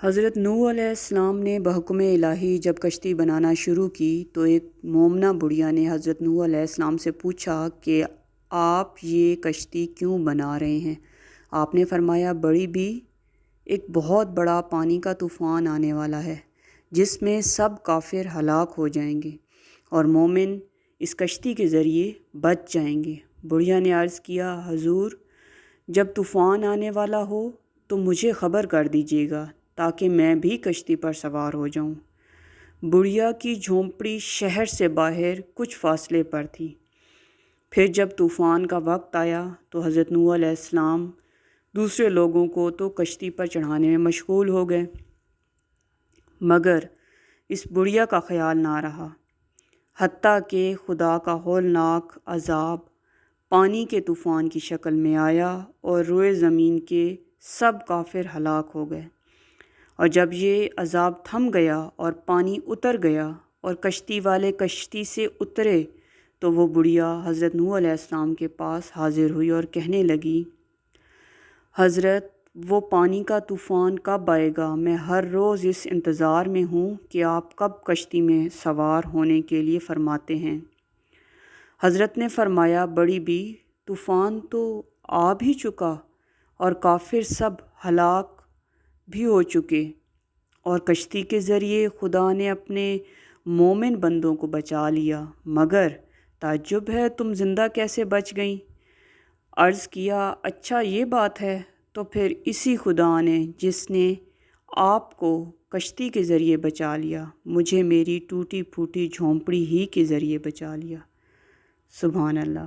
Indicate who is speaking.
Speaker 1: حضرت نوح علیہ السلام نے بحکم الہی جب کشتی بنانا شروع کی تو ایک مومنہ بڑھیا نے حضرت نوح علیہ السلام سے پوچھا کہ آپ یہ کشتی کیوں بنا رہے ہیں؟ آپ نے فرمایا، بڑی بھی ایک بہت بڑا پانی کا طوفان آنے والا ہے جس میں سب کافر ہلاک ہو جائیں گے اور مومن اس کشتی کے ذریعے بچ جائیں گے۔ بڑھیا نے عرض کیا، حضور جب طوفان آنے والا ہو تو مجھے خبر کر دیجیے گا تاکہ میں بھی کشتی پر سوار ہو جاؤں۔ بڑھیا کی جھونپڑی شہر سے باہر کچھ فاصلے پر تھی۔ پھر جب طوفان کا وقت آیا تو حضرت نوح علیہ السلام دوسرے لوگوں کو تو کشتی پر چڑھانے میں مشغول ہو گئے، مگر اس بڑھیا کا خیال نہ رہا، حتیٰ کہ خدا کا ہولناک عذاب پانی کے طوفان کی شکل میں آیا اور روئے زمین کے سب کافر ہلاک ہو گئے۔ اور جب یہ عذاب تھم گیا اور پانی اتر گیا اور کشتی والے کشتی سے اترے تو وہ بڑھیا حضرت نوح علیہ السلام کے پاس حاضر ہوئی اور کہنے لگی، حضرت وہ پانی کا طوفان کب آئے گا؟ میں ہر روز اس انتظار میں ہوں کہ آپ کب کشتی میں سوار ہونے کے لیے فرماتے ہیں۔ حضرت نے فرمایا، بڑی بھی طوفان تو آ بھی چکا اور کافر سب ہلاک بھی ہو چکے اور کشتی کے ذریعے خدا نے اپنے مومن بندوں کو بچا لیا، مگر تعجب ہے تم زندہ کیسے بچ گئیں؟ عرض کیا، اچھا یہ بات ہے، تو پھر اسی خدا نے جس نے آپ کو کشتی کے ذریعے بچا لیا مجھے میری ٹوٹی پھوٹی جھونپڑی ہی کے ذریعے بچا لیا۔ سبحان اللہ۔